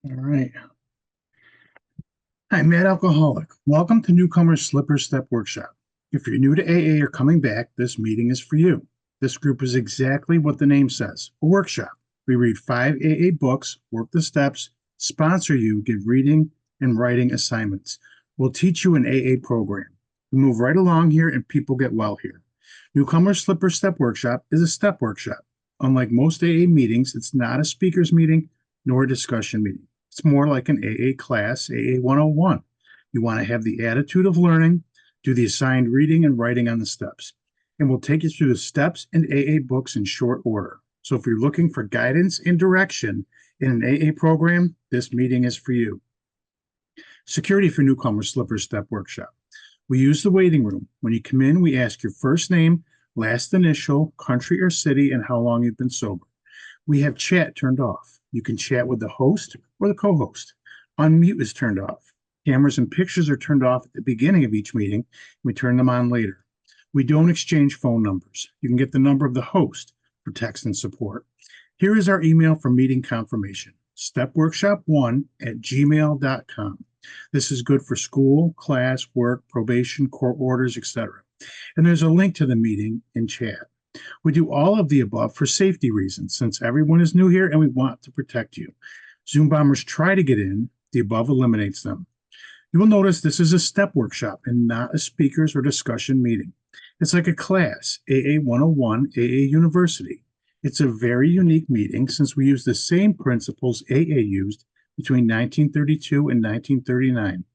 All right. Hi, Mad Alcoholic. Welcome to Newcomer's Slipper Step Workshop. If you're new to AA or coming back, this meeting is for you. This group is exactly what the name says, a workshop. We read 5 AA books, work the steps, sponsor you, give reading and writing assignments. We'll teach you an AA program. We move right along here and people get well here. Newcomer's Slipper Step Workshop is a step workshop. Unlike most AA meetings, it's not a speaker's meeting nor a discussion meeting. It's more like an AA class, AA 101. You want to have the attitude of learning, do the assigned reading and writing on the steps. And we'll take you through the steps and AA books in short order. So if you're looking for guidance and direction in an AA program, this meeting is for you. Security for Newcomers Slipper Step Workshop. We use the waiting room. When you come in, we ask your first name, last initial, country or city, and how long you've been sober. We have chat turned off. You can chat with the host or the co-host. Unmute is turned off. Cameras and pictures are turned off at the beginning of each meeting. We turn them on later. We don't exchange phone numbers. You can get the number of the host for text and support. Here is our email for meeting confirmation, stepworkshop1@gmail.com. This is good for school, class, work, probation, court orders, etc. And there's a link to the meeting in chat. We do all of the above for safety reasons, since everyone is new here and we want to protect you. Zoom bombers try to get in, the above eliminates them. You will notice this is a step workshop and not a speakers or discussion meeting. It's like a class, AA 101, AA University. It's a very unique meeting since we use the same principles AA used between 1932 and 1939.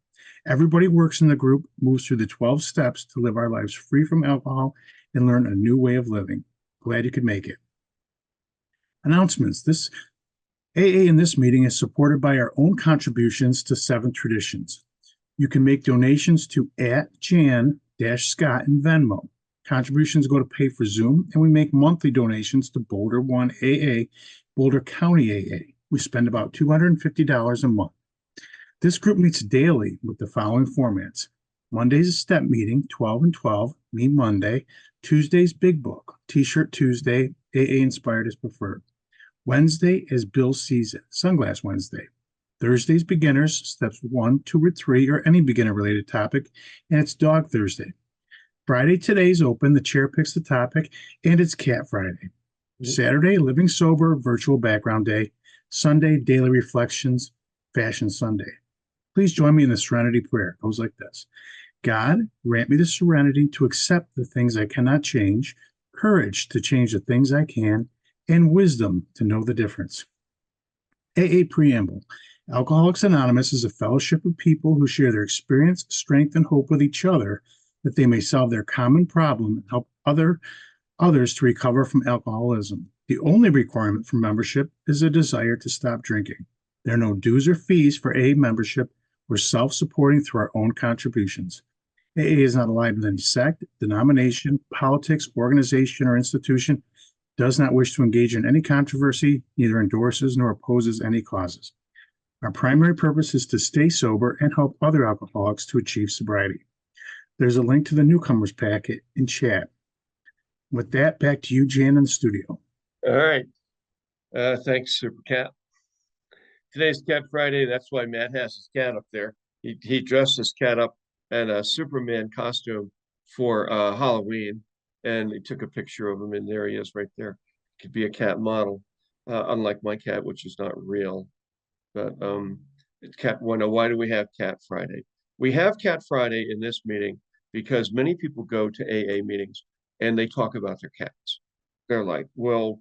Everybody works in the group, moves through the 12 steps to live our lives free from alcohol and learn a new way of living. Glad you could make it. Announcements. This AA in this meeting is supported by our own contributions to 7 Traditions. You can make donations to @Jann-Scott in Venmo. Contributions go to pay for Zoom, and we make monthly donations to Boulder 1 AA, Boulder County AA. We spend about $250 a month. This group meets daily with the following formats. Monday's a step meeting, 12 and 12, me Monday. Tuesday's Big Book, T-shirt Tuesday, AA inspired as preferred. Wednesday is Bill sees it, Sunglass Wednesday. Thursday's beginners, steps 1, 2, or 3, or any beginner related topic, and it's Dog Thursday. Friday, today's open, the chair picks the topic, and it's Cat Friday. Saturday, Living Sober, virtual background day. Sunday, daily reflections, Fashion Sunday. Please join me in the serenity prayer. It goes like this. God, grant me the serenity to accept the things I cannot change, courage to change the things I can, and wisdom to know the difference. AA Preamble. Alcoholics Anonymous is a fellowship of people who share their experience, strength, and hope with each other that they may solve their common problem and help others to recover from alcoholism. The only requirement for membership is a desire to stop drinking. There are no dues or fees for AA membership. We're self-supporting through our own contributions. AA is not aligned with any sect, denomination, politics, organization, or institution, does not wish to engage in any controversy, neither endorses nor opposes any causes. Our primary purpose is to stay sober and help other alcoholics to achieve sobriety. There's a link to the newcomers packet in chat. With that, back to you, Jan, in the studio. All right. Thanks, Super Cat. Today's Cat Friday. That's why Matt has his cat up there. He dressed his cat up in a Superman costume for Halloween, and he took a picture of him, and there he is right there. Could be a cat model, unlike my cat, which is not real. But cat. Well, why do we have Cat Friday? We have Cat Friday in this meeting because many people go to AA meetings and they talk about their cats. They're like, well,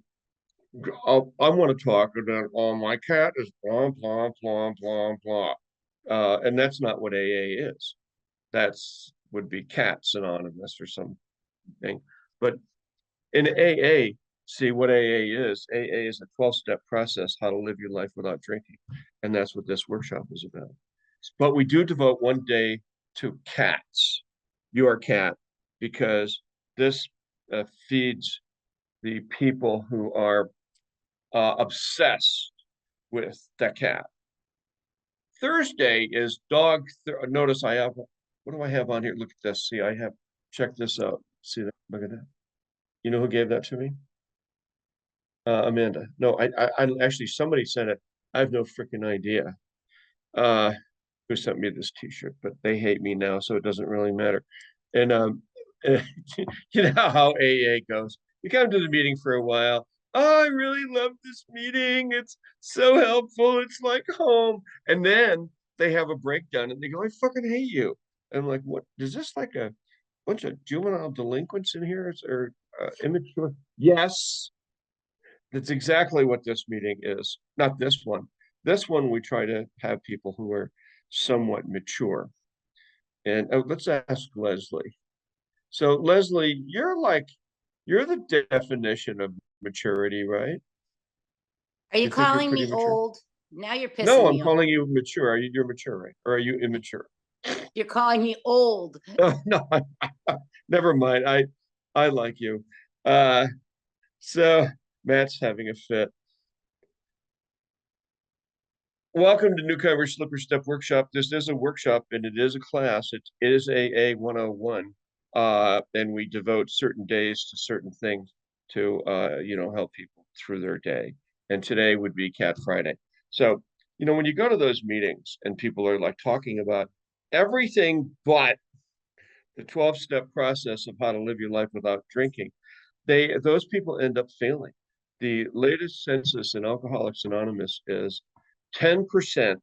I want to talk about, oh, my cat is blah, blah, blah, blah, blah. And that's not what AA is. That's would be Cats Anonymous or something. But in AA, see what AA is. AA is a 12-step process, how to live your life without drinking. And that's what this workshop is about. But we do devote one day to cats, your cat, because this feeds the people who are obsessed with the cat. Thursday is dog. Notice I have, what do I have on here? Look at this. See, I have, check this out. See that? Look at that. You know who gave that to me? Amanda. No, I actually, somebody sent it. I have no freaking idea. Uh, who sent me this t-shirt, but they hate me now, so it doesn't really matter. And you know how AA goes. You come to the meeting for a while. Oh, I really love this meeting. It's so helpful. It's like home. And then they have a breakdown and they go, I fucking hate you. And I'm like, what? Is this like a bunch of juvenile delinquents in here or immature? Yes, that's exactly what this meeting is. Not this one. This one, we try to have people who are somewhat mature. And let's ask Leslie. So, Leslie, you're the definition of maturity, right? Are you You think you're calling pretty me mature? old? Now you're No, pissing I'm me off. calling you mature. You're mature, right? Or are you immature? You're calling me old. No, never mind. I like you. Uh, so Matt's having a fit. Welcome to Newcomer Slipper Step Workshop. This is a workshop and it is a class. It is AA 101. And we devote certain days to certain things to help people through their day. And today would be Cat Friday. So, when you go to those meetings and people are like talking about everything but the 12-step process of how to live your life without drinking, those people end up failing. The latest census in Alcoholics Anonymous is 10%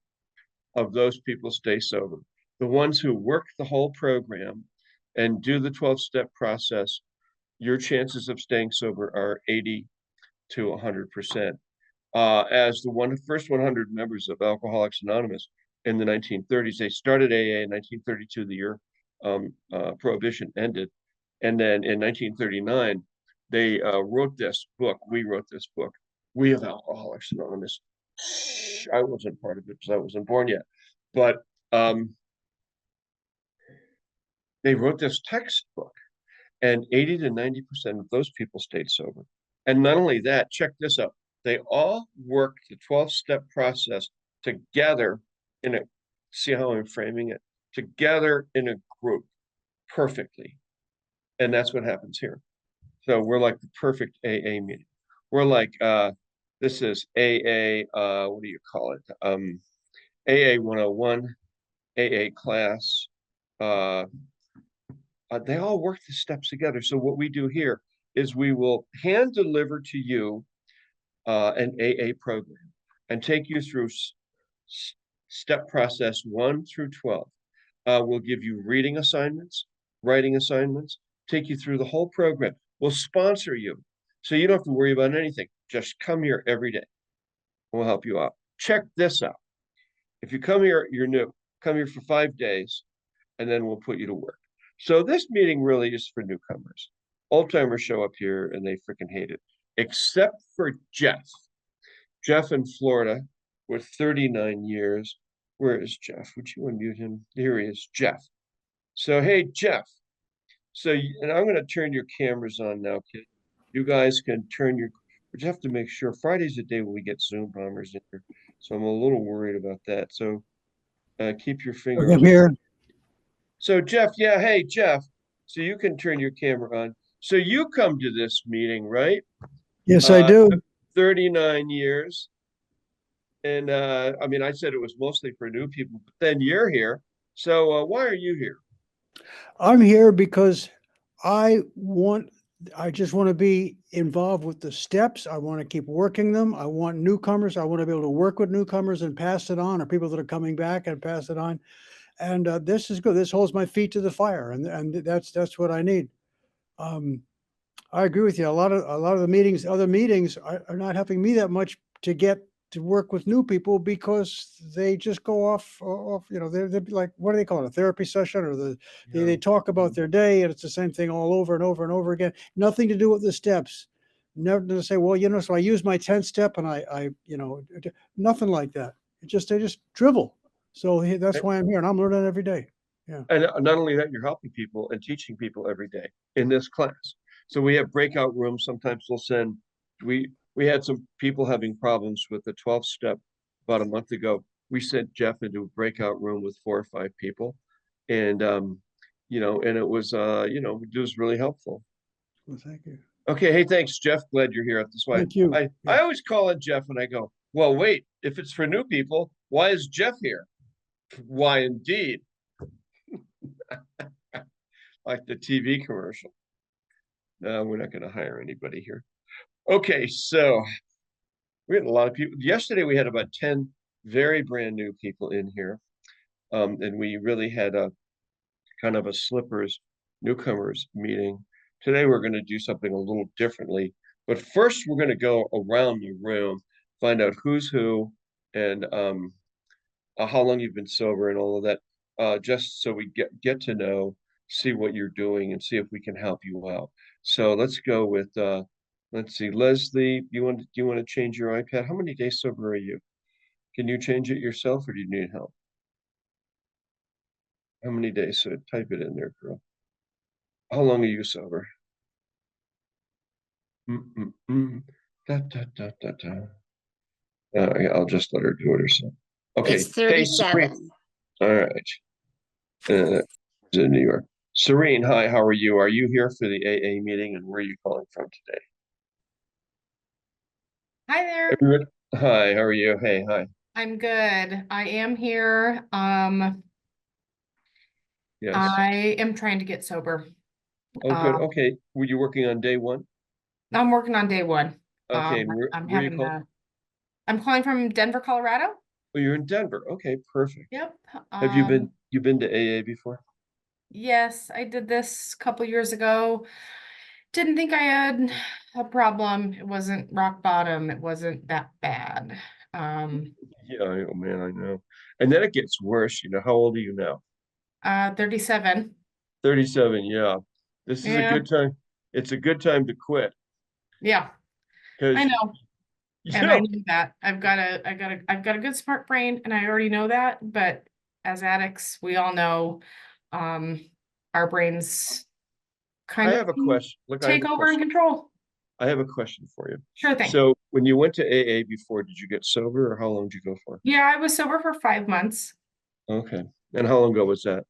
of those people stay sober. The ones who work the whole program and do the 12-step process, your chances of staying sober are 80 to 100%. As the first 100 members of Alcoholics Anonymous in the 1930s, they started AA in 1932, the year Prohibition ended. And then in 1939, they wrote this book. We wrote this book. We of Alcoholics Anonymous. I wasn't part of it because I wasn't born yet. But they wrote this textbook, and 80 to 90% of those people stayed sober. And not only that, check this out. They all worked the 12-step process together see how I'm framing it? Together in a group perfectly. And that's what happens here. So we're like the perfect AA meeting. We're like, this is AA, what do you call it? AA 101, AA class. They all work the steps together. So what we do here is we will hand deliver to you an AA program and take you through step process 1 through 12. We'll give you reading assignments, writing assignments, take you through the whole program. We'll sponsor you. So you don't have to worry about anything. Just come here every day. We'll help you out. Check this out. If you come here, you're new. Come here for 5 days, and then we'll put you to work. So this meeting really is for newcomers. Old timers show up here and they freaking hate it, except for Jeff. Jeff in Florida with 39 years. Where is Jeff? Would you unmute him? Here he is, Jeff. So, hey, Jeff. So, and I'm going to turn your cameras on now, kid. You guys can turn your, but you have to make sure Friday's the day when we get Zoom bombers in here. So I'm a little worried about that. So keep your fingers. I'm here. So Jeff, yeah, hey, Jeff. So you can turn your camera on. So you come to this meeting, right? Yes, I do. 39 years. And I mean, I said it was mostly for new people, but then you're here. So why are you here? I'm here because I just want to be involved with the steps. I want to keep working them. I want newcomers. I want to be able to work with newcomers and pass it on, or people that are coming back and pass it on. And this is good. This holds my feet to the fire, and that's what I need. I agree with you. A lot of the meetings, other meetings, are not helping me that much to get to work with new people because they just go off. They're like, what do they call it? A therapy session, or they talk about their day, and it's the same thing all over and over and over again. Nothing to do with the steps. Never to say, well, so I use my 10th step, and I nothing like that. They just drivel. So that's why I'm here, and I'm learning every day. Yeah. And not only that, you're helping people and teaching people every day in this class. So we have breakout rooms. Sometimes we'll send, we had some people having problems with the 12th step about a month ago. We sent Jeff into a breakout room with 4 or 5 people. And, and it was, it was really helpful. Well, thank you. Okay. Hey, thanks, Jeff. Glad you're here. That's why Thank you. I always call in Jeff and I go, well, wait, if it's for new people, why is Jeff here? Why indeed. Like the TV commercial. No, we're not going to hire anybody here. Okay, so we had a lot of people. Yesterday we had about 10 very brand new people in here. And we really had a kind of a slippers newcomers meeting. Today we're going to do something a little differently. But first we're going to go around the room, find out who's who, and how long you've been sober and all of that, just so we get to know, see what you're doing, and see if we can help you out. So let's go with let's see, Leslie, do you want to change your iPad? How many days sober are you? Can you change it yourself, or do you need help? How many days? So type it in there, girl. How long are you sober? Da, da, da, da, da. I'll just let her do it herself. Okay. It's Hey, Serene. 37. All right. In New York. Serene, hi, how are you? Are you here for the AA meeting, and where are you calling from today? Hi there. Everyone, hi, how are you? Hey, hi. I'm good. I am here. Yes. I am trying to get sober. Oh, good. Okay. Were you working on day one? I'm working on day one. Okay. I'm where you having call? I'm calling from Denver, Colorado. Oh, you're in Denver. Okay, perfect. Yep. Have you been to AA before? Yes, I did this a couple years ago. Didn't think I had a problem. It wasn't rock bottom. It wasn't that bad. Yeah, oh man, I know. And then it gets worse. How old are you now? 37. 37, yeah. This is a Yeah. good time. It's a good time to quit. Yeah, Because I know. And yeah, I knew that. I've got a good smart brain, and I already know that. But as addicts, we all know, our brains I kind of have a question. Look, I have take a over and question. control. I have a question for you. Sure thing. So when you went to AA before, did you get sober, or how long did you go for? Yeah, I was sober for 5 months. Okay. And how long ago was that?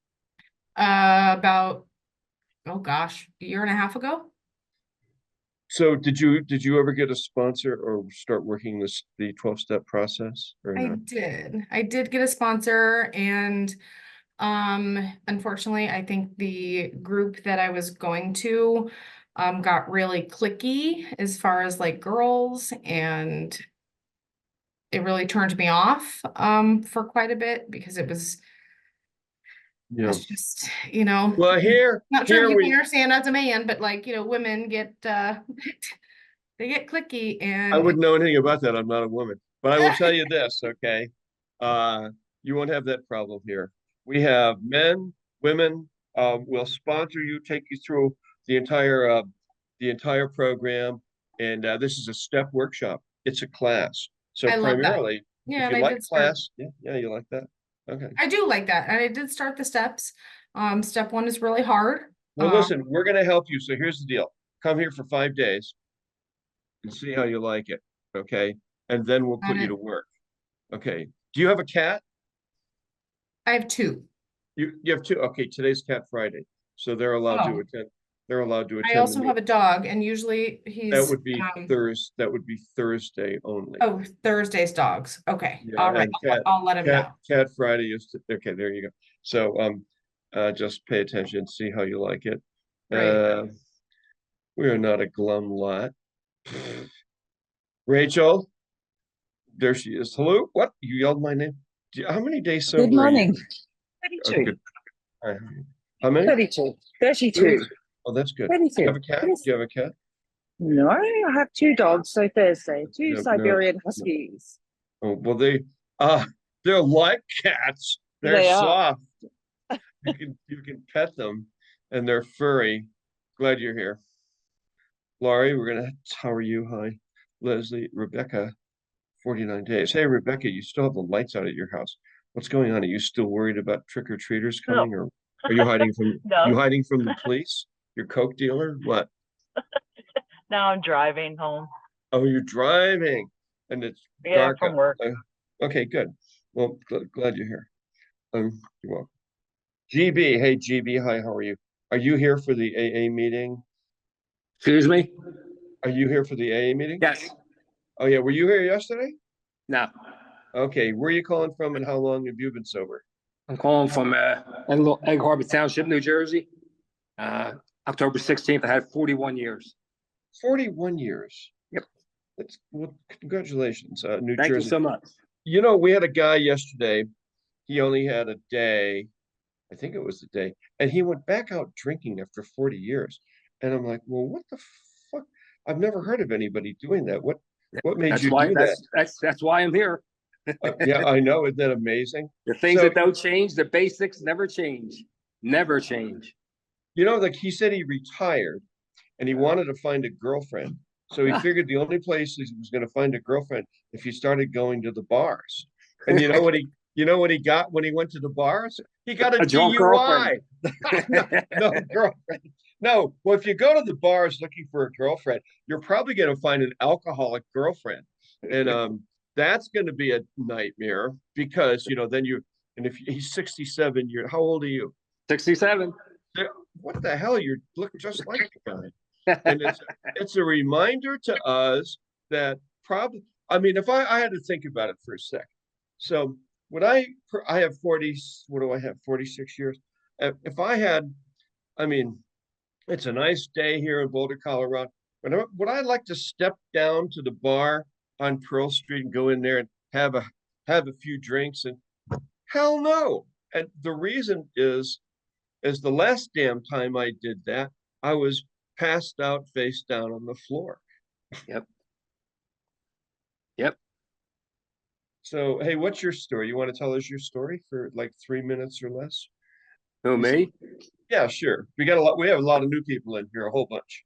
About, oh gosh, a year and a half ago. So did you ever get a sponsor or start working the 12-step process or I not? did. I did get a sponsor, and unfortunately, I think the group that I was going to got really cliquey as far as like girls, and it really turned me off for quite a bit because Yeah. it's just, Well, not sure if here you can we understand as a man, but like, women get they get cliquey, I and wouldn't know anything about that. I'm not a woman. But I will tell you this, okay? You won't have that problem here. We have men, women, will sponsor you, take you through the entire program. And this is a step workshop. It's a class. So I love that. primarily, Yeah, if and you I like did start. class, yeah, you like that. Okay. I do like that, and I did start the steps. Step 1 is really hard. Well, listen, we're going to help you. So here's the deal. Come here for 5 days and see how you like it. Okay. And then we'll put On you it. to work. Okay. Do you have a cat? I have 2. You have 2. Okay, today's Cat Friday. So they're allowed to Oh. attend. They're allowed to I attend the also meeting. have a dog, and usually That would be he's Thursday only. oh, Thursday's dogs. Okay. Yeah, All right. and I'll let him know. Cat Friday is okay, there you go. So just pay attention, see how you like it. Right. We are not a glum lot. Rachel, there she is. Hello? What? You yelled my name? How many days sober Good are you? morning. Oh, 32. good. How many? 32. 32. Oh, that's good. 32. Do you have a cat? Yes. Do you have a cat? No, I have 2 dogs. So Thursday, 2 No, Siberian Huskies. Oh, well, they're like cats. They're They are. soft. You can pet them, and they're furry. Glad you're here. Laurie, how are you? Hi. Leslie, Rebecca, 49 days. Hey, Rebecca, you still have the lights out at your house. What's going on? Are you still worried about trick-or-treaters coming, or are you hiding from No. the police? Your Coke dealer? What? Now I'm driving home. Oh, you're driving, and it's Yeah, dark from out. work. Okay, good. Well, glad you're here. You're welcome. GB, hey GB, hi, how are you? Are you here for the AA meeting? Excuse me? Are you here for the AA meeting? Yes. Oh yeah, were you here yesterday? No. Okay, where are you calling from and how long have you been sober? I'm calling from Egg Harbor Township, New Jersey. October 16th, I had 41 years. 41 years. Yep. That's well, congratulations, New Thank you Jersey. so much. You know, we had a guy yesterday. He only had a day. I think it was the day, and he went back out drinking after 40 years. And I'm like, well, what the fuck? I've never heard of anybody doing that. What made That's you why do that? that's why I'm here. Yeah, I know. Isn't that amazing? The things So- that don't change, the basics never change. Never change. You know, like he said he retired and he wanted to find a girlfriend. So he figured the only place he was going to find a girlfriend if he started going to the bars. And you know what he got when he went to the bars? He got a drunk DUI. girlfriend. No girlfriend. No. Well, if you go to the bars looking for a girlfriend, you're probably going to find an alcoholic girlfriend. And that's going to be a nightmare because, then and if he's 67, how old are you? 67. What the hell? You look just like the guy. And it's a reminder to us that probably, I mean, if I had to think about it for a second. So when I have 40, what do I have? 46 years. If I had, I mean, it's a nice day here in Boulder, Colorado. But would I like to step down to the bar on Pearl Street and go in there and have a few drinks? And hell no. And the reason is the last damn time I did that, I was passed out face down on the floor. Yep. Yep. So, hey, what's your story? You want to tell us your story for like 3 minutes or less? Who, me? Yeah, sure. We have a lot of new people in here, a whole bunch.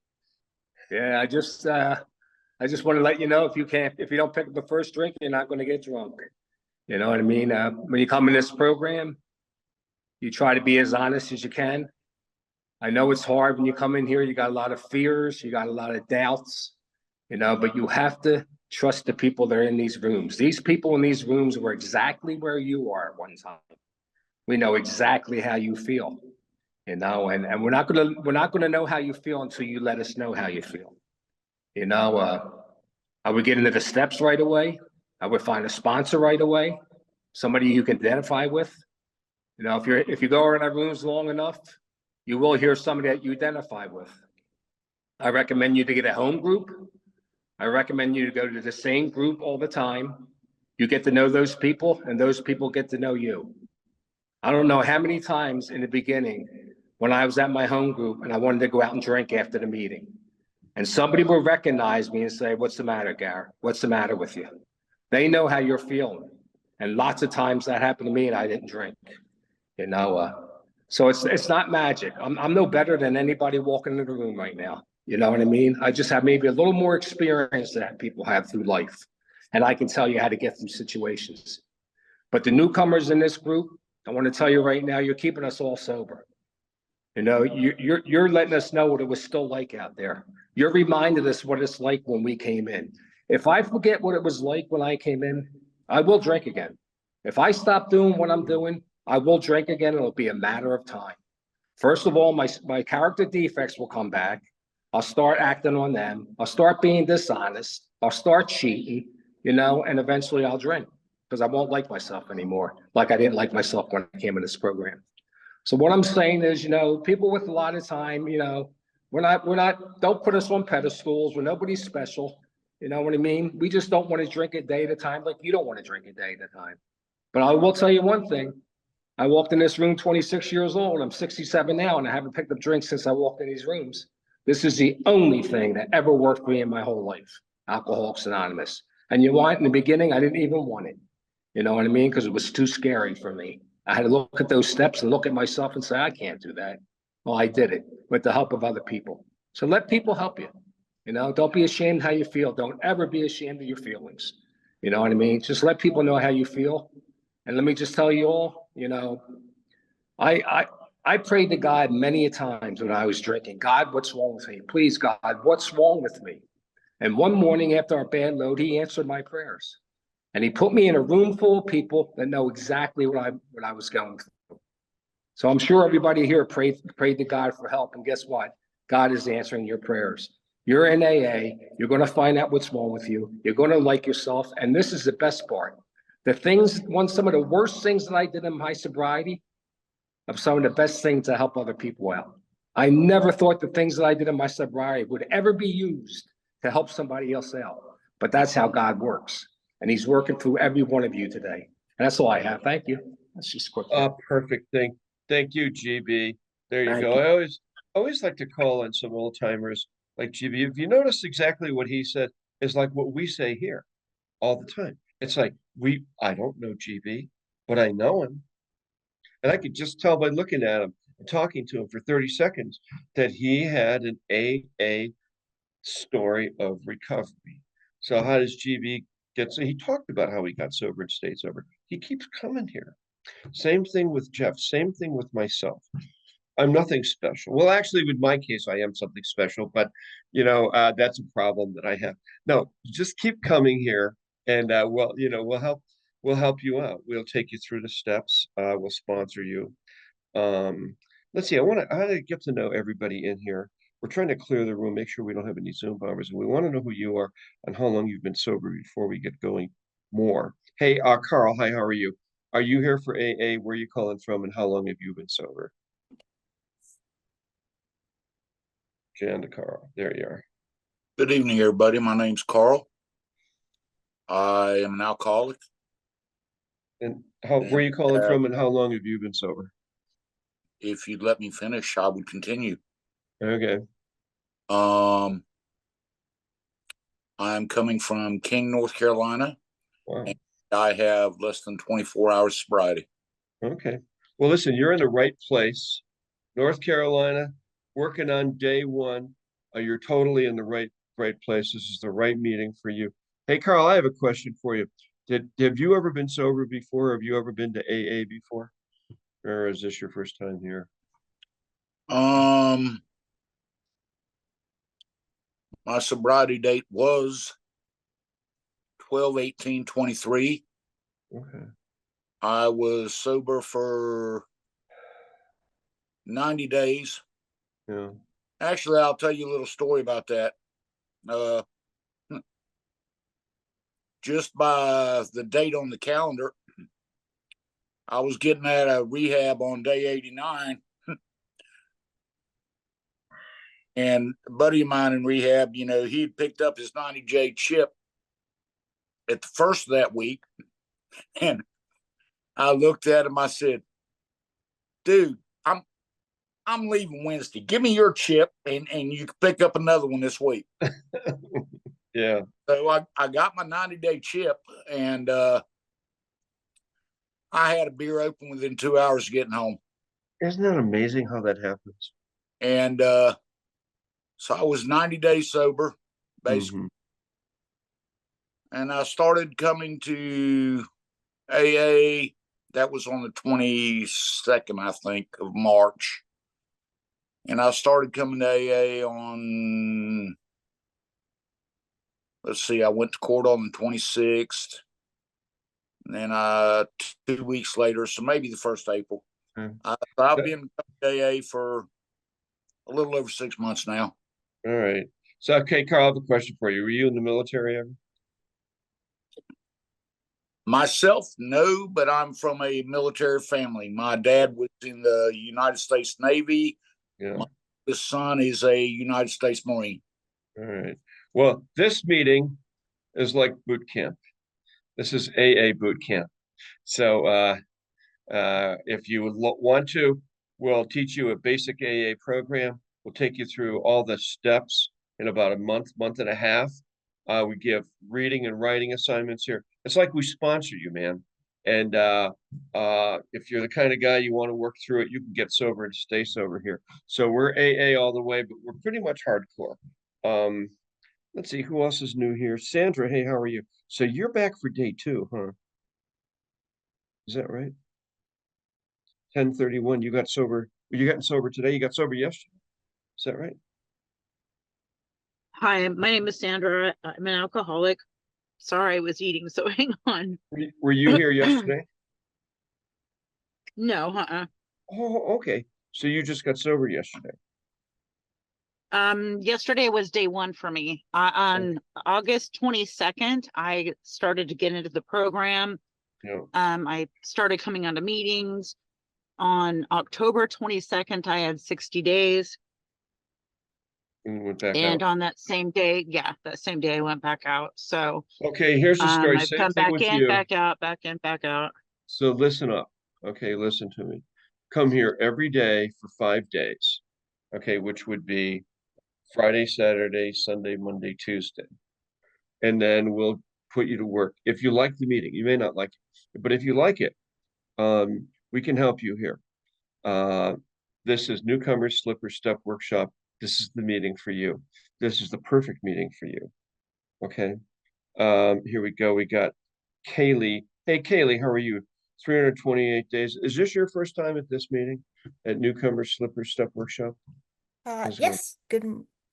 Yeah, I just want to let you know if you don't pick up the first drink, you're not going to get drunk. You know what I mean? When you come in this program, you try to be as honest as you can. I know it's hard when you come in here, you got a lot of fears, you got a lot of doubts, but you have to trust the people that are in these rooms. These people in these rooms were exactly where you are at one time. We know exactly how you feel, and we're not gonna know how you feel until you let us know how you feel. I would get into the steps right away. I would find a sponsor right away, somebody you can identify with. If you go around our rooms long enough, you will hear somebody that you identify with. I recommend you to get a home group. I recommend you to go to the same group all the time. You get to know those people, and those people get to know you. I don't know how many times in the beginning when I was at my home group and I wanted to go out and drink after the meeting, and somebody will recognize me and say, "What's the matter, Gar? What's the matter with you?" They know how you're feeling. And lots of times that happened to me and I didn't drink, So it's not magic. I'm no better than anybody walking in the room right now. You know what I mean? I just have maybe a little more experience that people have through life. And I can tell you how to get through situations. But the newcomers in this group, I want to tell you right now, you're keeping us all sober. You're letting us know what it was still like out there. You're reminding us what it's like when we came in. If I forget what it was like when I came in, I will drink again. If I stop doing what I'm doing, I will drink again. It'll be a matter of time. First of all, my character defects will come back. I'll start acting on them. I'll start being dishonest. I'll start cheating, and eventually I'll drink because I won't like myself anymore, like I didn't like myself when I came in this program. So what I'm saying is, people with a lot of time, don't put us on pedestals. We're nobody special. You know what I mean? We just don't want to drink a day at a time like you don't want to drink a day at a time. But I will tell you one thing. I walked in this room 26 years old. I'm 67 now, and I haven't picked up drinks since I walked in these rooms. This is the only thing that ever worked for me in my whole life, Alcoholics Anonymous. And in the beginning, I didn't even want it. You know what I mean? Because it was too scary for me. I had to look at those steps and look at myself and say, I can't do that. Well, I did it with the help of other people. So let people help you. Don't be ashamed how you feel. Don't ever be ashamed of your feelings. You know what I mean? Just let people know how you feel. And let me just tell you all, I prayed to God many a times when I was drinking. God, what's wrong with me? Please, God, what's wrong with me? And one morning after our bad load, he answered my prayers. And he put me in a room full of people that know exactly what I was going through. So I'm sure everybody here prayed to God for help. And guess what? God is answering your prayers. You're in AA. You're going to find out what's wrong with you. You're going to like yourself. And this is the best part. Some of the worst things that I did in my sobriety are some of the best things to help other people out. I never thought the things that I did in my sobriety would ever be used to help somebody else out. But that's how God works. And he's working through every one of you today. And that's all I have. Thank you. That's just quick. Perfect. Thank you, GB. There you Thank go. you. I always like to call in some old timers like GB. If you notice exactly what he said is like what we say here all the time. It's like I don't know GB, but I know him. And I could just tell by looking at him and talking to him for 30 seconds that he had an AA story of recovery. So how does GB get so he talked about how he got sober and stayed sober. He keeps coming here. Same thing with Jeff, same thing with myself. I'm nothing special. Well, actually, with my case, I am something special, but that's a problem that I have. No, just keep coming here, and we'll help you out. We'll take you through the steps. We'll sponsor you. Let's see. I want to get to know everybody in here. We're trying to clear the room, make sure we don't have any Zoom bombers, and we want to know who you are and how long you've been sober before we get going more. Hey, Carl, hi, how are you? Are you here for AA? Where are you calling from, and how long have you been sober? Jann to Carl. There you are. Good evening, everybody. My name's Carl. I am an alcoholic. And where are you calling from, and how long have you been sober? If you'd let me finish, I would continue. Okay. I'm coming from King, North Carolina. Wow. And I have less than 24 hours sobriety. Okay. Well, listen, you're in the right place. North Carolina, working on day one. You're totally in the right place. This is the right meeting for you. Hey, Carl, I have a question for you. Have you ever been sober before? Have you ever been to AA before? Or is this your first time here? My sobriety date was 12/18/23. Okay. I was sober for 90 days. Yeah. Actually, I'll tell you a little story about that. Just by the date on the calendar, I was getting out of rehab on day 89. And a buddy of mine in rehab, he'd picked up his 90J chip at the first of that week. And I looked at him, I said, dude, I'm leaving Wednesday. Give me your chip and you can pick up another one this week. Yeah. So I got my 90-day chip, and I had a beer open within 2 hours of getting home. Isn't that amazing how that happens? And so I was 90 days sober, basically. And I started coming to AA. That was on the 22nd, I think, of March. And I started coming to AA on, let's see, I went to court on the 26th. And then 2 weeks later, so maybe the 1st of April. I've been coming to AA for a little over 6 months now. All right. So, okay, Carl, I have a question for you. Were you in the military ever? Myself, no, but I'm from a military family. My dad was in the United States Navy. Yeah. My son is a United States Marine. All right. Well, this meeting is like boot camp. This is AA boot camp. So if you want to, we'll teach you a basic AA program. We'll take you through all the steps in about a month and a half. We give reading and writing assignments here. It's like we sponsor you, man. And if you're the kind of guy you want to work through it, you can get sober and stay sober here. So we're AA all the way, but we're pretty much hardcore. Let's see, who else is new here? Sandra, hey, how are you? So you're back for day 2, huh? Is that right? 10:31, you got sober. You got sober today? You got sober yesterday? Is that right? Hi, my name is Sandra. I'm an alcoholic. Sorry, I was eating, so hang on. Were you here yesterday? No, Oh, okay. So you just got sober yesterday. Yesterday was day 1 for me. On August 22nd, I started to get into the program. Yeah. I started coming onto meetings. On October 22nd, I had 60 days. And went back And out. on that same day, that same day I went back out. So Okay, here's the story. I've Same come thing back with in, you. back out, back in, back out. So listen up. Okay, listen to me. Come here every day for 5 days. Okay, which would be Friday, Saturday, Sunday, Monday, Tuesday. And then we'll put you to work. If you like the meeting, you may not like it, but if you like it, we can help you here. This is Newcomers Slipper Step Workshop. This is the meeting for you. This is the perfect meeting for you. Okay. Here we go. We got Kaylee. Hey, Kaylee, how are you? 328 days. Is this your first time at this meeting at Newcomers Slipper Step Workshop? How's it going? Yes,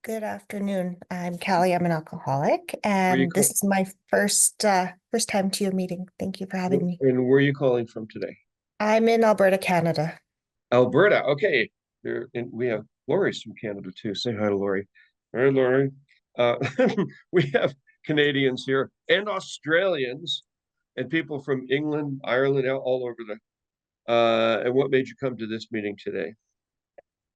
good afternoon. I'm Callie. I'm an alcoholic, Where you and this call- is my first time to your meeting. Thank you for having me. And where are you calling from today? I'm in Alberta, Canada. Alberta. Okay. And we have Lori's from Canada too. Say hi to Lori. Hi, Lori. Uh, we have Canadians here and Australians and people from England, Ireland, all over the. And what made you come to this meeting today?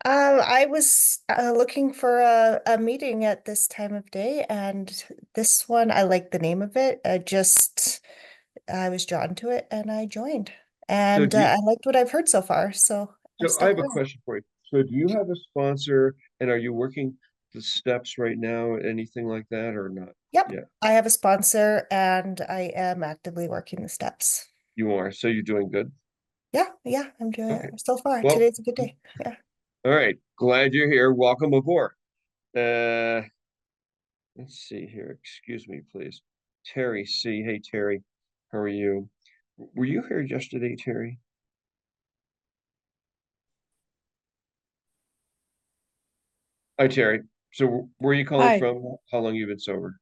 I was looking for a meeting at this time of day, and this one, I like the name of it. I was drawn to it, and I joined. And do you- I liked what I've heard so far, so I So I have stuck a around. question for you. So do you have a sponsor and are you working the steps right now, anything like that or not? Yep, Yeah, I have a sponsor, and I am actively working the steps. you are. So you're doing good. Yeah, I'm doing Okay. it so far. Well, Today's a good day. Yeah. all right. Glad you're here. Welcome aboard. Uh, let's see here. Excuse me, please. Terry C. Hey, Terry. How are you? Were you here yesterday, Terry? Hi, Terry. So where are you calling Hi, from? How long you been sober?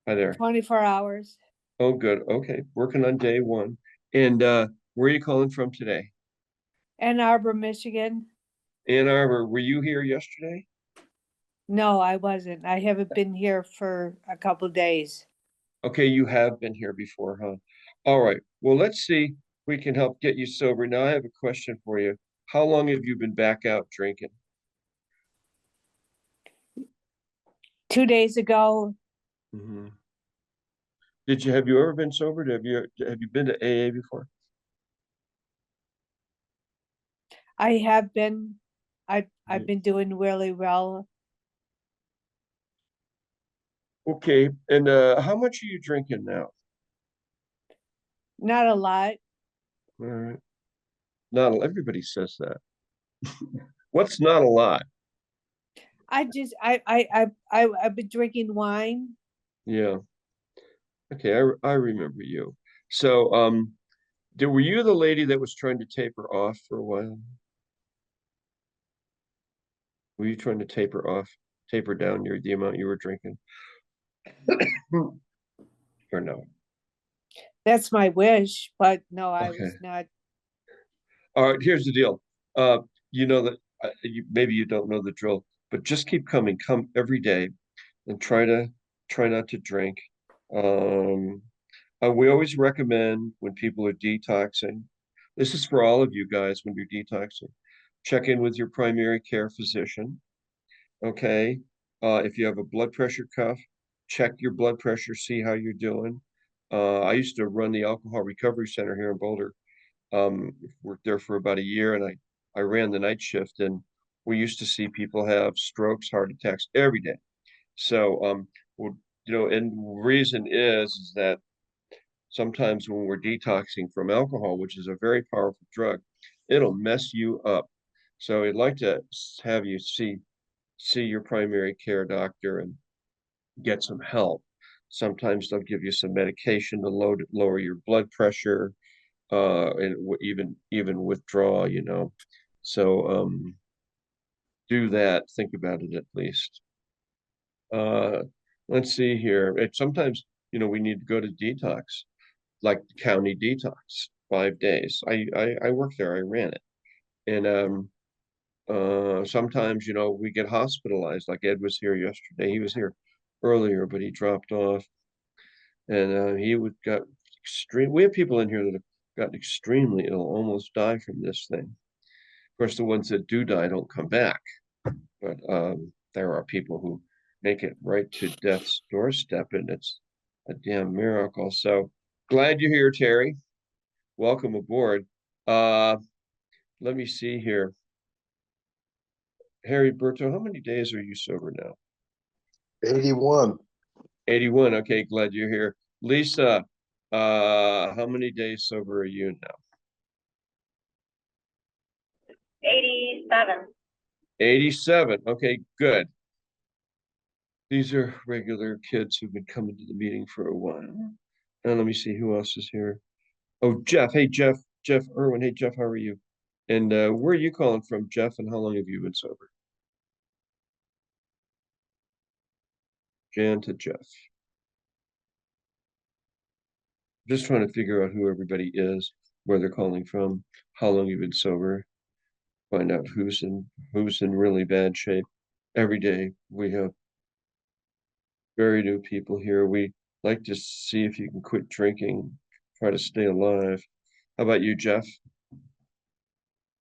Hi there. 24 hours. Oh, good. Okay. Working on day one. And where are you calling from today? Ann Arbor, Michigan. Ann Arbor. Were you here yesterday? No, I wasn't. I haven't been here for a couple days. Okay, you have been here before, huh? All right. Well, let's see if we can help get you sober. Now I have a question for you. How long have you been back out drinking? 2 days ago, Mm-hmm. Have you ever been sober? Have you been to AA before? I have been. I've Yeah. been doing really well. Okay. And how much are you drinking now? Not a lot. All right. Not everybody says that. What's not a lot? I've been drinking wine. Yeah. Okay, I remember you. So, were you the lady that was trying to taper off for a while? Were you trying to taper down the amount you were drinking? Or no? That's my wish, but no, I Okay. was not. All right, here's the deal. You know that maybe you don't know the drill, but just keep coming. Come every day and try not to drink. Um, we always recommend when people are detoxing. This is for all of you guys when you're detoxing. Check in with your primary care physician. Okay. If you have a blood pressure cuff, check your blood pressure, see how you're doing. I used to run the Alcohol Recovery Center here in Boulder. Worked there for about a year, and I ran the night shift, and we used to see people have strokes, heart attacks every day. So, well, and reason is that sometimes when we're detoxing from alcohol, which is a very powerful drug, it'll mess you up. So I'd like to have you see your primary care doctor and get some help. Sometimes they'll give you some medication to lower your blood pressure, and even withdraw, So do that. Think about it at least. Uh, let's see here. Sometimes, we need to go to detox, like county detox, 5 days. I worked there, I ran it. And sometimes, we get hospitalized, like Ed was here yesterday. He was here earlier, but he dropped off. And he got extreme. We have people in here that have gotten extremely ill, almost die from this thing. Of course, the ones that do die don't come back, but there are people who make it right to death's doorstep, and it's a damn miracle. So glad you're here, Terry. Welcome aboard. Let me see here. Harry Berto, how many days are you sober now? 81. 81. Okay, glad you're here. Lisa, how many days sober are you now? 87. 87. Okay, good. These are regular kids who've been coming to the meeting for a while. And let me see who else is here. Oh, Jeff. Hey, Jeff. Jeff Irwin. Hey, Jeff, how are you? And where are you calling from, Jeff? And how long have you been sober? Jan to Jeff. Just trying to figure out who everybody is, where they're calling from, how long you've been sober, find out who's in really bad shape. Every day we have very new people here. We like to see if you can quit drinking, try to stay alive. How about you, Jeff?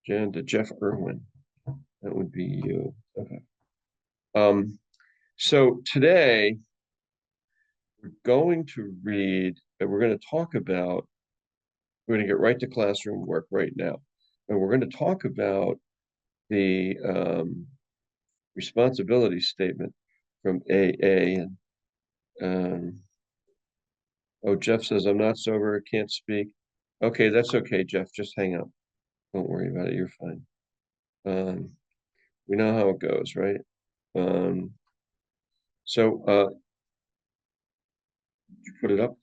Jan to Jeff Irwin. That would be you. Okay. So today we're going to read, and we're going to talk about, we're going to get right to classroom work right now. And we're going to talk about the responsibility statement from AA. And oh, Jeff says, I'm not sober, I can't speak. Okay, that's okay, Jeff. Just hang up. Don't worry about it. You're fine. We know how it goes, right? So did you put it up?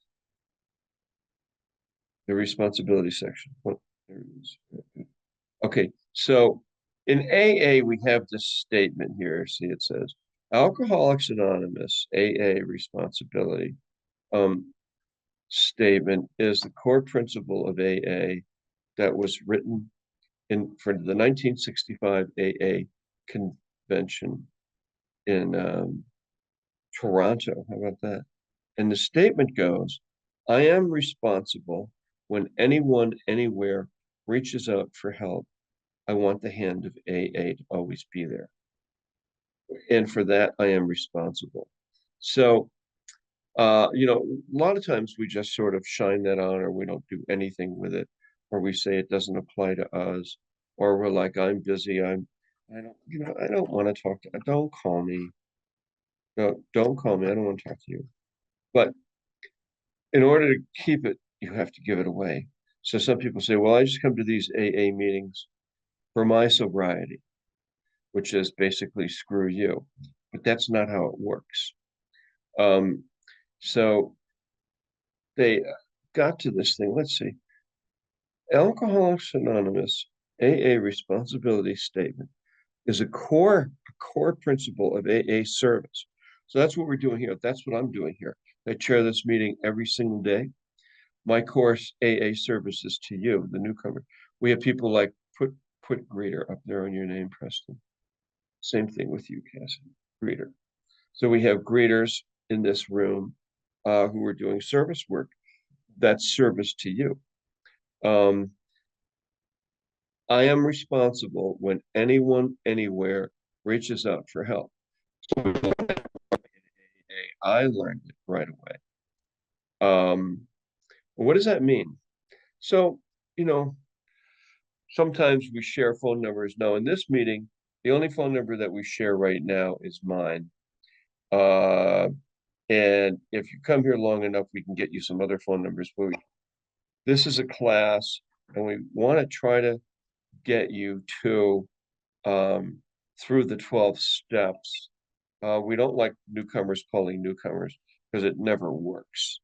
The responsibility section. What? There it is. Okay, so in AA, we have this statement here. See, it says, Alcoholics Anonymous, AA responsibility statement is the core principle of AA that was written for the 1965 AA convention in Toronto. How about that? And the statement goes, I am responsible when anyone, anywhere reaches out for help. I want the hand of AA to always be there. And for that, I am responsible. So, you know, a lot of times we just sort of shine that on, or we don't do anything with it, or we say it doesn't apply to us, or we're like, I'm busy. I don't want to talk to, don't call me. No, don't call me. I don't want to talk to you. But in order to keep it, you have to give it away. So some people say, well, I just come to these AA meetings for my sobriety, which is basically screw you. But that's not how it works. So they got to this thing. Let's see. Alcoholics Anonymous AA responsibility statement is a core principle of AA service. So that's what we're doing here. That's what I'm doing here. I chair this meeting every single day. My course AA service is to you, the newcomer. We have people like put greeter up there on your name, Preston. Same thing with you, Cassie, greeter. So we have greeters in this room who are doing service work. That's service to you. I am responsible when anyone, anywhere reaches out for help. So I learned it right away. What does that mean? So, you know, sometimes we share phone numbers. Now, in this meeting, the only phone number that we share right now is mine. And if you come here long enough, we can get you some other phone numbers. But this is a class, and we want to try to get you to through the 12 steps. We don't like newcomers calling newcomers because it never works.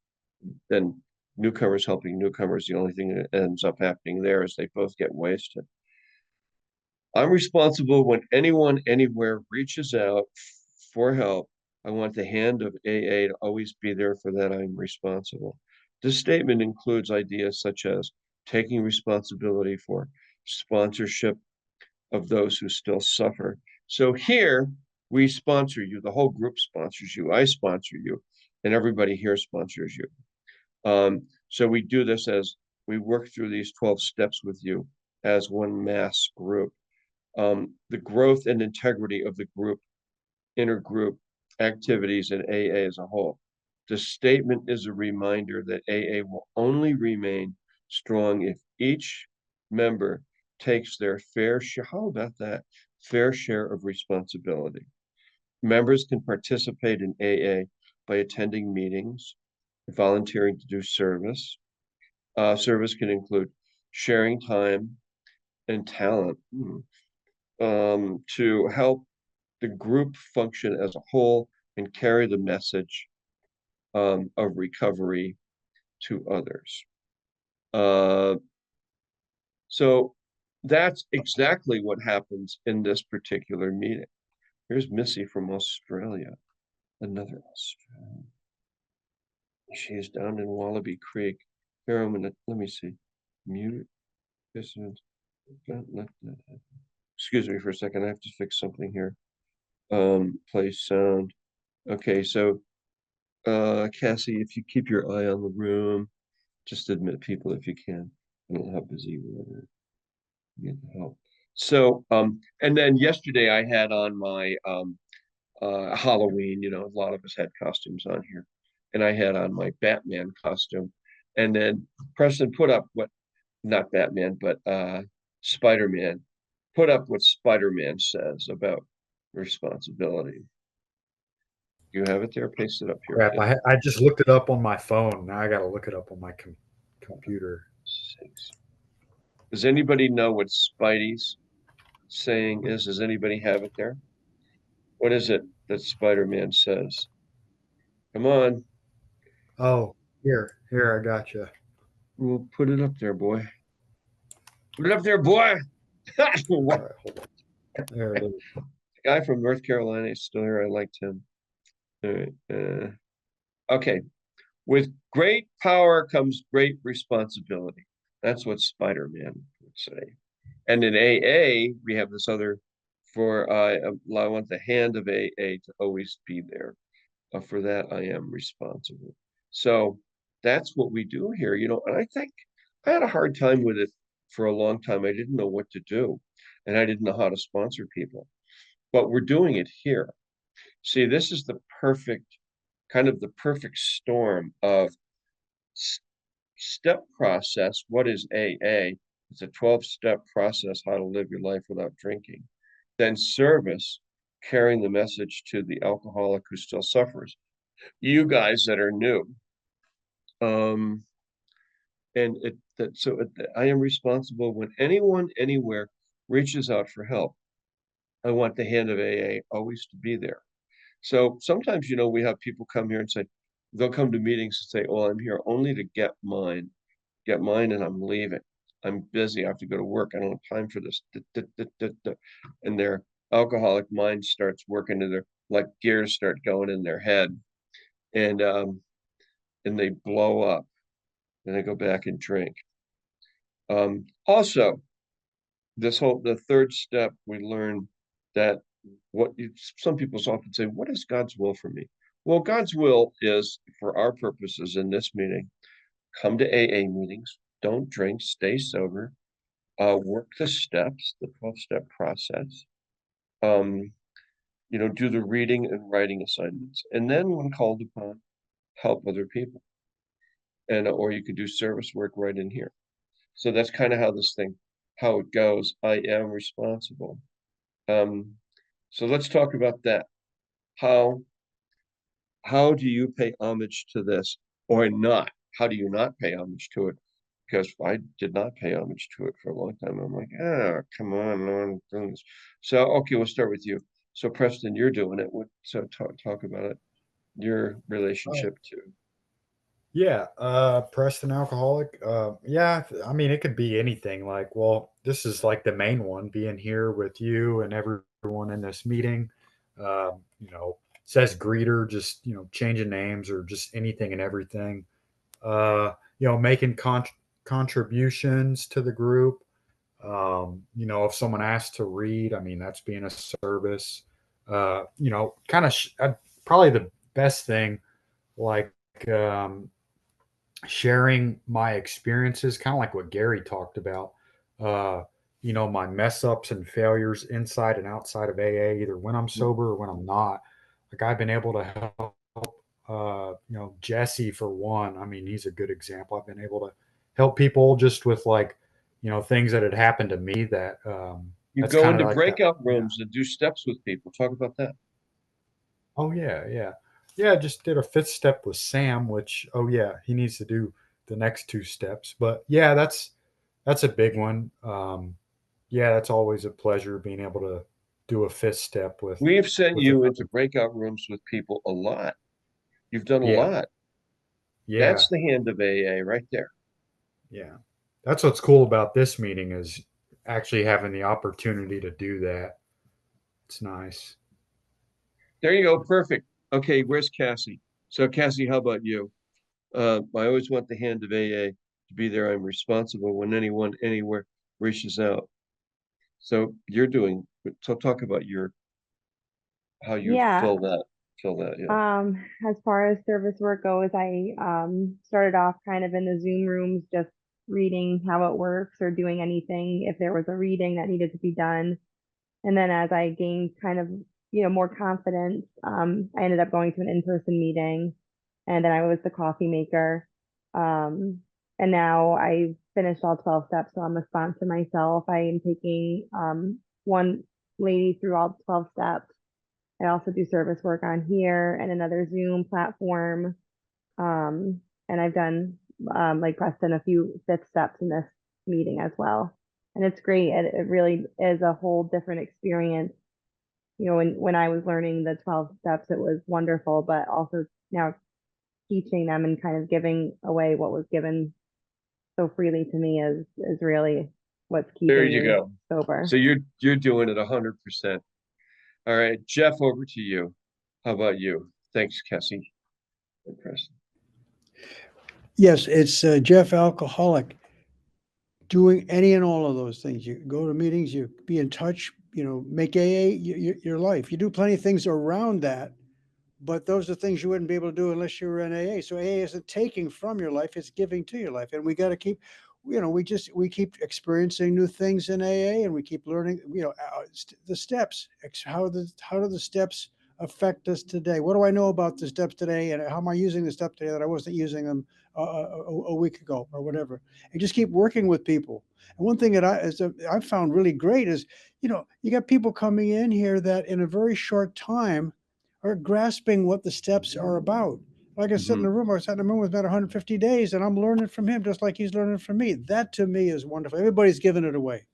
Then newcomers helping newcomers, the only thing that ends up happening there is they both get wasted. I'm responsible when anyone, anywhere reaches out for help. I want the hand of AA to always be there. For that, I'm responsible. This statement includes ideas such as taking responsibility for sponsorship of those who still suffer. So here we sponsor you. The whole group sponsors you. I sponsor you, and everybody here sponsors you. So we do this as we work through these 12 steps with you as one mass group. The growth and integrity of the group, intergroup activities in AA as a whole. The statement is a reminder that AA will only remain strong if each member takes their fair share. How about that? Fair share of responsibility. Members can participate in AA by attending meetings, volunteering to do service. Service can include sharing time and talent to help the group function as a whole and carry the message of recovery to others. So that's exactly what happens in this particular meeting. Here's Missy from Australia, another Australian. She's down in Wallaby Creek. Here, I'm gonna, let me see, mute. Excuse me for a second, I have to fix something here. Play sound. Okay, so Cassie, if you keep your eye on the room, just admit people if you can. I don't know how busy we are. Get the help. So, and then yesterday I had on my Halloween, you know, a lot of us had costumes on here. And I had on my Batman costume. And then Preston put up what, not Batman, but Spider-Man, put up what Spider-Man says about responsibility. You have it there, paste it up here. Crap, I just looked it up on my phone. Now I got to look it up on my computer. Does anybody know what Spidey's saying is? Does anybody have it there? What is it that Spider-Man says? Come on. Oh, here, I got you. We'll put it up there, boy. Put it up there, boy. All right, hold on. There it is. The guy from North Carolina is still here. I liked him. All right. Okay. With great power comes great responsibility. That's what Spider-Man would say. And in AA, we have this other for I want the hand of AA to always be there. For that, I am responsible. So that's what we do here, you know. And I think I had a hard time with it for a long time. I didn't know what to do, and I didn't know how to sponsor people. But we're doing it here. See, this is the perfect kind of the perfect storm of step process. What is AA? It's a 12-step process, how to live your life without drinking. Then service, carrying the message to the alcoholic who still suffers. You guys that are new. I am responsible when anyone, anywhere reaches out for help. I want the hand of AA always to be there. So sometimes, you know, we have people come here and say, they'll come to meetings and say, oh, I'm here only to get mine, and I'm leaving. I'm busy. I have to go to work. I don't have time for this. And their alcoholic mind starts working and their like gears start going in their head. And they blow up and they go back and drink. Also, the third step, we learn that some people often say, what is God's will for me? Well, God's will is, for our purposes in this meeting, come to AA meetings, don't drink, stay sober, work the steps, the 12-step process, you know, do the reading and writing assignments. And then when called upon, help other people. Or you could do service work right in here. So that's kind of how it goes. I am responsible. So let's talk about that. How do you pay homage to this or not? How do you not pay homage to it? Because I did not pay homage to it for a long time. I'm like, come on, no one's doing this. So, okay, we'll start with you. So Preston, you're doing it. So talk about it, your relationship to. Yeah, Preston alcoholic. Yeah, I mean it could be anything. Like, well, this is like the main one, being here with you and everyone in this meeting. You know, says greeter, just changing names or just anything and everything. Making contributions to the group. If someone asks to read, I mean that's being a service. Kind of probably the best thing, like. sharing my experiences, kind of like what Gary talked about. Uh, my mess ups and failures inside and outside of AA, either when I'm sober or when I'm not. Like I've been able to help, Jesse for one. I mean, he's a good example. I've been able to help people just with like, things that had happened to me that, You that's go kind into of like that. breakout rooms and do steps with people. Talk about that. Oh yeah, yeah. Yeah, I just did a fifth step with Sam, which oh yeah, he needs to do the next two steps. But yeah, that's a big one. Yeah, that's always a pleasure being able to do a fifth step We've sent with you into another. breakout rooms with people a lot. You've done a Yeah, lot. yeah, That's the hand of AA right there. yeah. That's what's cool about this meeting is actually having the opportunity to do that. It's nice. There you go. Perfect. Okay, where's Cassie? So Cassie, how about you? I always want the hand of AA to be there. I'm responsible when anyone anywhere reaches out. So you're doing, so talk about how you Yeah. fill that, yeah. As far as service work goes, I started off kind of in the Zoom rooms, just reading how it works or doing anything if there was a reading that needed to be done. And then as I gained kind of, more confidence, I ended up going to an in-person meeting, and then I was the coffee maker. And now I finished all 12 steps, so I'm a sponsor myself. I am taking one lady through all 12 steps. I also do service work on here and another Zoom platform. And I've done, like Preston, a few fifth steps in this meeting as well. And it's great. It really is a whole different experience. When I was learning the 12 steps, it was wonderful, but also now teaching them and kind of giving away what was given so freely to me is really what's There keeping you me go. sober. So you're doing it 100%. All right, Jeff, over to you. How about you? Thanks, Cassie and Preston. Yes, it's Jeff Alcoholic. Doing any and all of those things. You go to meetings, you be in touch, make AA your life. You do plenty of things around that, but those are things you wouldn't be able to do unless you were in AA. So AA isn't taking from your life, it's giving to your life. And we got to keep, we keep experiencing new things in AA, and we keep learning, the steps. How do the steps affect us today? What do I know about the steps today, and how am I using the steps today that I wasn't using them a week ago or whatever? And just keep working with people. And one thing that I've found really great is, you got people coming in here that in a very short time are grasping what the steps are about. Like I said in the room, I sat in the room with about 150 days, and I'm learning from him just like he's learning from me. That to me is wonderful. Everybody's giving it away.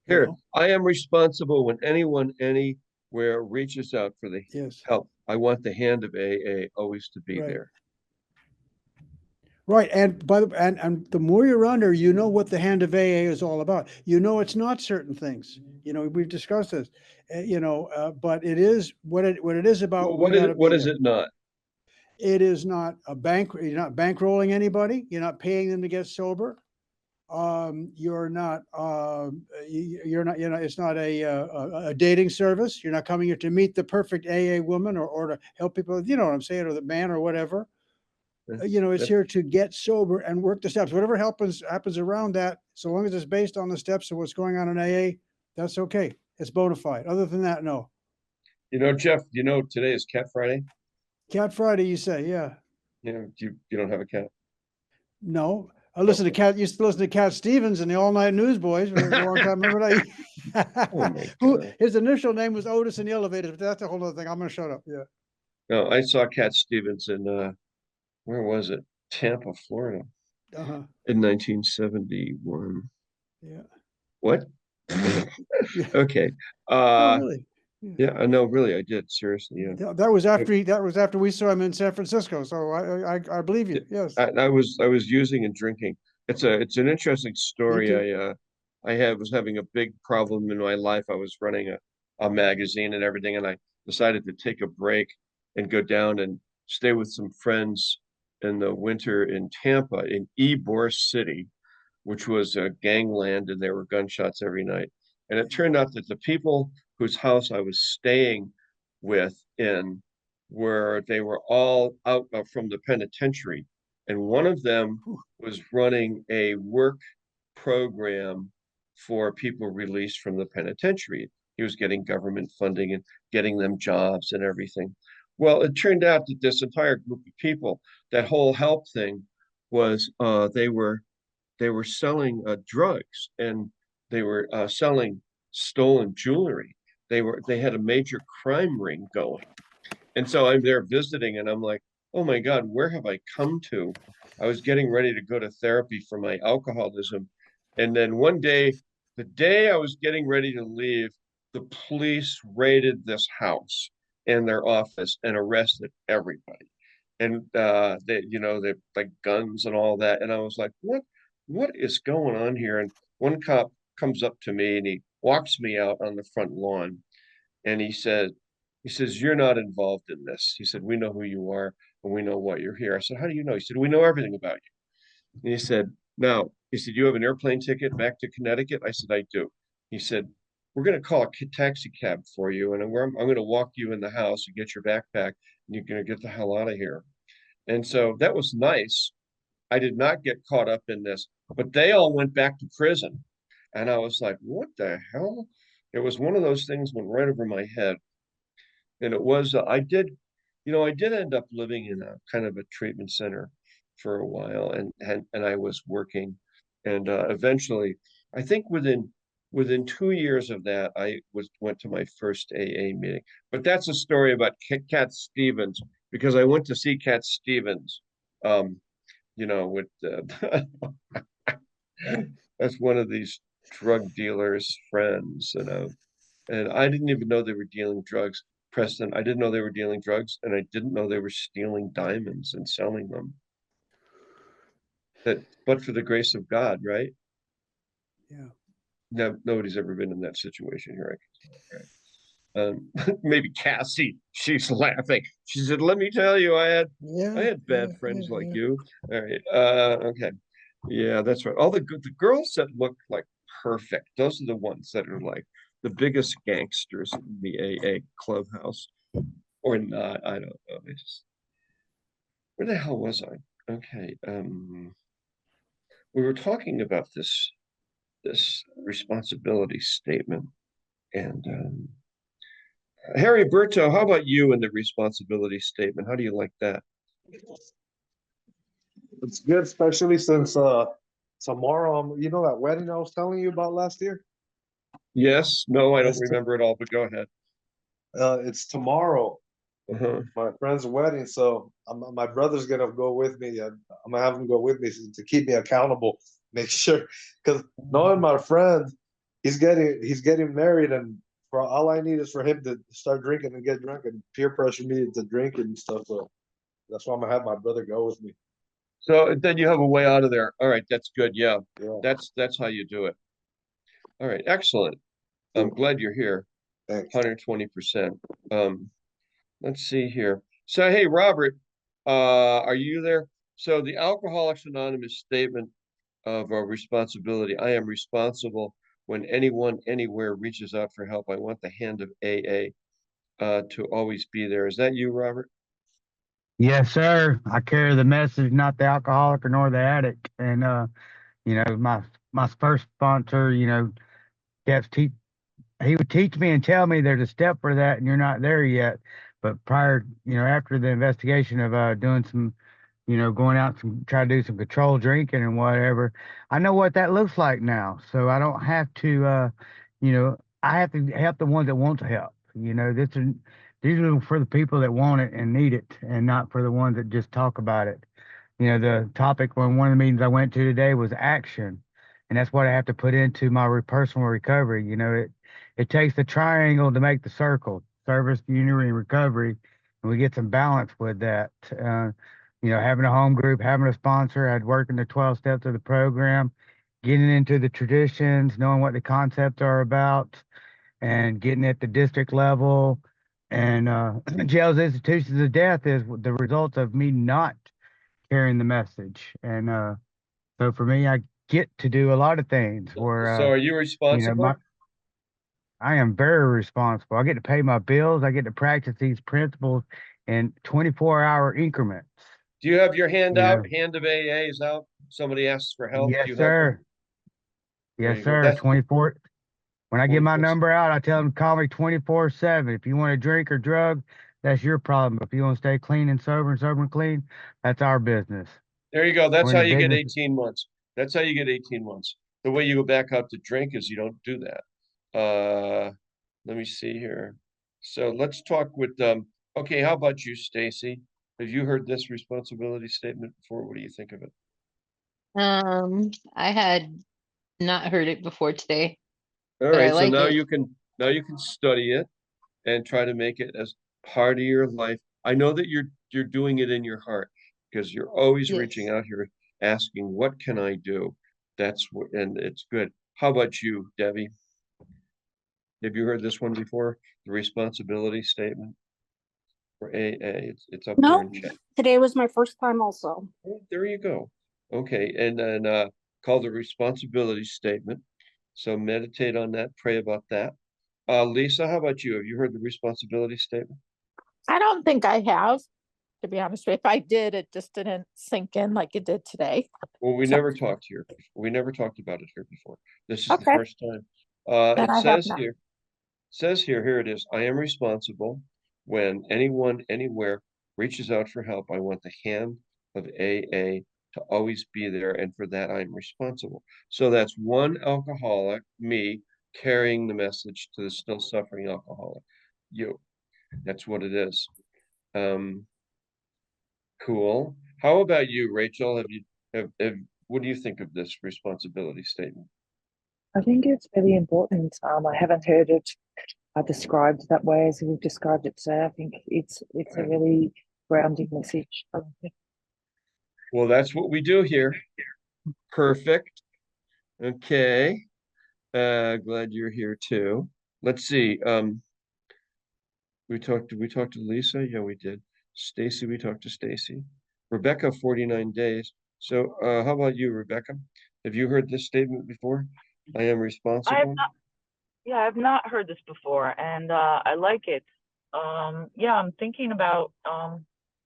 Here, I am responsible when anyone anywhere reaches out for the help. I want the hand of AA always to be there. Right. And and the more you're under, what the hand of AA is all about. It's not certain things. We've discussed this. But it is what it is about. What is it not? It is not a bank. You're not bankrolling anybody. You're not paying them to get sober. You're not. It's not a dating service. You're not coming here to meet the perfect AA woman or to help people. You know what I'm saying, or the man or whatever. It's here to get sober and work the steps. Whatever happens around that, so long as it's based on the steps of what's going on in AA, that's okay. It's bona fide. Other than that, no. Jeff, today is Cat Friday? Cat Friday, you say, yeah. You don't have a cat? No. I used to listen to Cat Stevens and the All Night Newsboys for a long time. Remember that? His initial name was Otis in the Elevators, but that's a whole other thing. I'm going to shut up. Yeah. No, I saw Cat Stevens in, where was it? Tampa, Florida. In 1971. Yeah. What? Okay. Oh, really? Yeah, I know. Really, I did. Seriously, yeah. That was after we saw him in San Francisco. So I believe you. Yes. I was using and drinking. It's an interesting story. I was having a big problem in my life. I was running a magazine and everything, and I decided to take a break and go down and stay with some friends in the winter in Tampa, in Ybor City, which was a gangland, and there were gunshots every night. And it turned out that the people whose house I was staying with they were all out from the penitentiary, And one of them was running a work program for people released from the penitentiary. He was getting government funding and getting them jobs and everything. Well, it turned out that this entire group of people, that whole help thing was they were selling drugs, and they were selling stolen jewelry. They had a major crime ring going. And so I'm there visiting, and I'm like, oh my God, where have I come to? I was getting ready to go to therapy for my alcoholism. And then one day, the day I was getting ready to leave, the police raided this house and their office and arrested everybody. And they like guns and all that. And I was like, what is going on here? And one cop comes up to me and he walks me out on the front lawn, and he says, you're not involved in this. He said, we know who you are and we know why you're here. I said, how do you know? He said, we know everything about you. And he said, now, he said, you have an airplane ticket back to Connecticut? I said, I do. He said, we're going to call a taxi cab for you, and I'm going to walk you in the house and get your backpack, and you're going to get the hell out of here. And so that was nice. I did not get caught up in this, but they all went back to prison. And I was like, what the hell? It was one of those things went right over my head. And it was, I did end up living in a kind of a treatment center for a while, and I was working, and eventually, I think within 2 years of that, I went to my first AA meeting. But that's a story about Cat Stevens, because I went to see Cat Stevens, with that's one of these drug dealers' friends, and I didn't even know they were dealing drugs. Preston, I didn't know they were dealing drugs, and I didn't know they were stealing diamonds and selling them. But for the grace of God, right? Yeah. No, nobody's ever been in that situation here, I can tell, right? Maybe Cassie, she's laughing. She said, "Let me tell you, I had bad friends like you." All right, okay, yeah, that's right. All the girls that look like perfect, those are the ones that are like the biggest gangsters in the AA clubhouse, or not. I don't know. Where the hell was I? Okay, we were talking about this responsibility statement, and Harry Berto, how about you in the responsibility statement? How do you like that? It's good, especially since tomorrow, you know that wedding I was telling you about last year? Yes, no, I don't It's remember it all, but go ahead. it's tomorrow, Uh-huh. my friend's wedding, so my brother's gonna go with me, and I'm gonna have him go with me to keep me accountable, make sure, because knowing my friend, he's getting married, and for all I need is for him to start drinking and get drunk and peer pressure me to drink and stuff. So that's why I'm gonna have my brother go with me. So then you have a way out of there. All right, that's good. Yeah, Yeah. that's how you do it. All right, excellent. I'm glad you're here. Thanks. 120%. Let's see here. So, hey, Robert, are you there? So the Alcoholics Anonymous statement of responsibility. I am responsible when anyone anywhere reaches out for help. I want the hand of AA to always be there. Is that you, Robert? Yes, sir. I carry the message, not the alcoholic or nor the addict. And my first sponsor, kept teach he would teach me and tell me there's a step for that and you're not there yet. But prior, after the investigation of doing some, going out and try to do some controlled drinking and whatever, I know what that looks like now. So I don't have to I have to help the ones that want to help. These are for the people that want it and need it, and not for the ones that just talk about it. The topic on one of the meetings I went to today was action, and that's what I have to put into my personal recovery. It takes the triangle to make the circle: service, unity, and recovery, and we get some balance with that. Having a home group, having a sponsor, I'd work in the 12 steps of the program, getting into the traditions, knowing what the concepts are about, and getting at the district level. And jails, institutions of death is the result of me not carrying the message. And so for me, I get to do a lot of things where, So are you responsible? I am very responsible. I get to pay my bills. I get to practice these principles in 24-hour increments. Do you have your hand You out? know, Hand of AAs out? Somebody asks for help. Do yes, you help them? sir. There Yes, you go. sir. That's 24. When I give my 24. number out, I tell them to call me 24/7. If you want to drink or drug, that's your problem. If you want to stay clean and sober and clean, that's our business. There you go. That's We're in how the you get business. 18 months. That's how you get 18 months. The way you go back out to drink is you don't do that. Let me see here. So let's talk with okay, how about you, Stacy? Have you heard this responsibility statement before? What do you think of it? I had not heard it before today, All but I right, so like it. now you can study it and try to make it as part of your life. I know that you're doing it in your heart because you're always reaching Yes. out here asking, what can I do? That's what, and it's good. How about you, Debbie? Have you heard this one before? The responsibility statement for AA. It's up there No, in chat. today was my first time also. Oh, there you go. Okay, and then called the responsibility statement. So meditate on that, pray about that. Lisa, how about you? Have you heard the responsibility statement? I don't think I have, to be honest with you. If I did, it just didn't sink in like it did today. Well, we So- never talked here. We never talked about it here before. This is the Okay. first time. Then It I have not. says here it is. I am responsible when anyone, anywhere reaches out for help. I want the hand of AA to always be there. And for that, I'm responsible. So that's one alcoholic, me, carrying the message to the still suffering alcoholic. You. That's what it is. Cool. How about you, Rachel? Have what do you think of this responsibility statement? I think it's really important. I haven't heard it described that way as we've described it today. I think it's a really grounding message. Well, that's what we do here. Perfect. Okay. Glad you're here too. Let's see. We talked to Lisa? Yeah, we did. Stacy, we talked to Stacy. Rebecca, 49 days. So how about you, Rebecca? Have you heard this statement before? I am I have responsible. not, yeah, I've not heard this before, and I like it. Yeah, I'm thinking about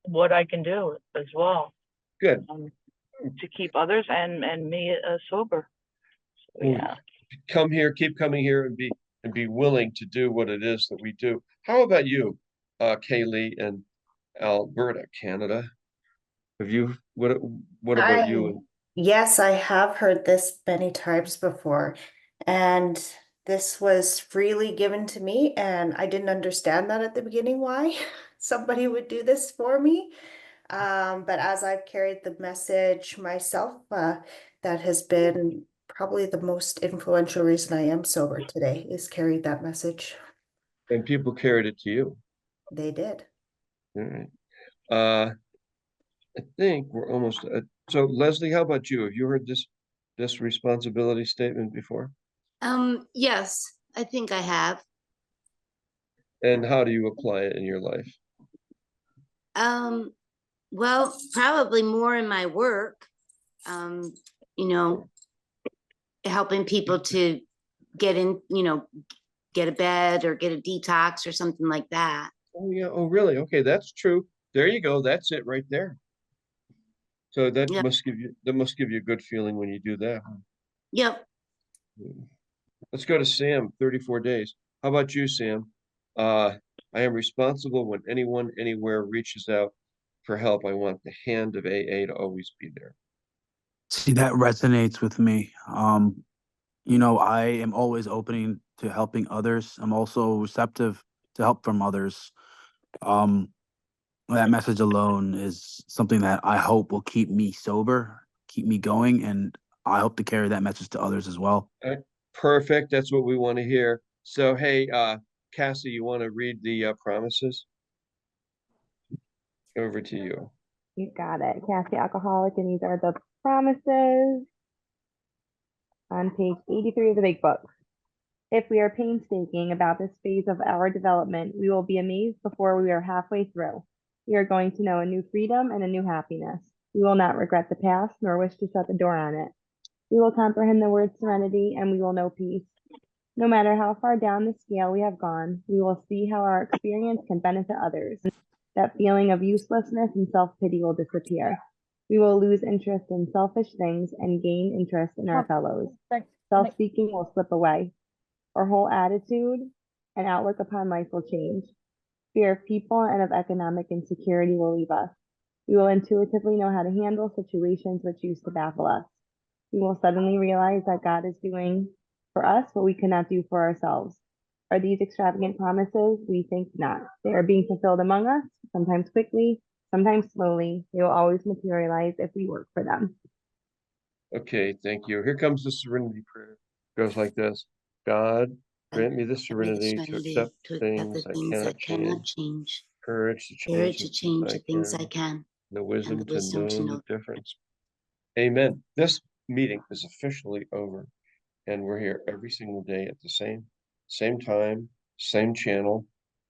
what I can do as well Good. to keep others and me sober. So, Well, yeah. come here, keep coming here and be willing to do what it is that we do. How about you, Kaylee and Alberta, Canada? Have you what about you? Yes, I have heard this many times before, and this was freely given to me, and I didn't understand that at the beginning why somebody would do this for me. But as I've carried the message myself, that has been probably the most influential reason I am sober today, is carried that message. And people carried it to you. They did. All right. I think we're almost so Leslie, how about you? Have you heard this responsibility statement before? Yes, I think I have. And how do you apply it in your life? Well, probably more in my work. You know, helping people to get in, get a bed or get a detox or something like that. Oh yeah. Oh really? Okay, that's true. There you go. That's it right there. So that Yep. must give you a good feeling when you do that. Huh? Yep. Let's go to Sam, 34 days. How about you, Sam? I am responsible when anyone, anywhere reaches out for help. I want the hand of AA to always be there. See, that resonates with me. I am always opening to helping others. I'm also receptive to help from others. That message alone is something that I hope will keep me sober, keep me going, and I hope to carry that message to others as well. Perfect. That's what we want to hear. So, hey, Cassie, you want to read the promises? Over to you. You got it. Cassie Alcoholic, and these are the promises on page 83 of the big book. If we are painstaking about this phase of our development, we will be amazed before we are halfway through. We are going to know a new freedom and a new happiness. We will not regret the past nor wish to shut the door on it. We will comprehend the word serenity and we will know peace. No matter how far down the scale we have gone, we will see how our experience can benefit others. That feeling of uselessness and self-pity will disappear. We will lose interest in selfish things and gain interest in our fellows. Self-seeking will slip away. Our whole attitude and outlook upon life will change. Fear of people and of economic insecurity will leave us. We will intuitively know how to handle situations which used to baffle us. We will suddenly realize that God is doing for us what we cannot do for ourselves. Are these extravagant promises? We think not. They are being fulfilled among us, sometimes quickly, sometimes slowly. They will always materialize if we work for them. Okay, thank you. Here comes the serenity prayer. Goes like this. God, grant me the serenity to accept things I cannot change, courage to change the things I can, the wisdom to know the difference. Amen. This meeting is officially over, and we're here every single day at the same time, same channel.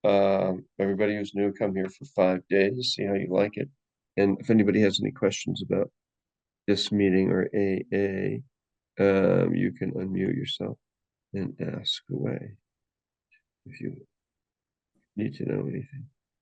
Everybody who's new, come here for 5 days, see how you like it. And if anybody has any questions about this meeting or AA, you can unmute yourself and ask away if you need to know anything.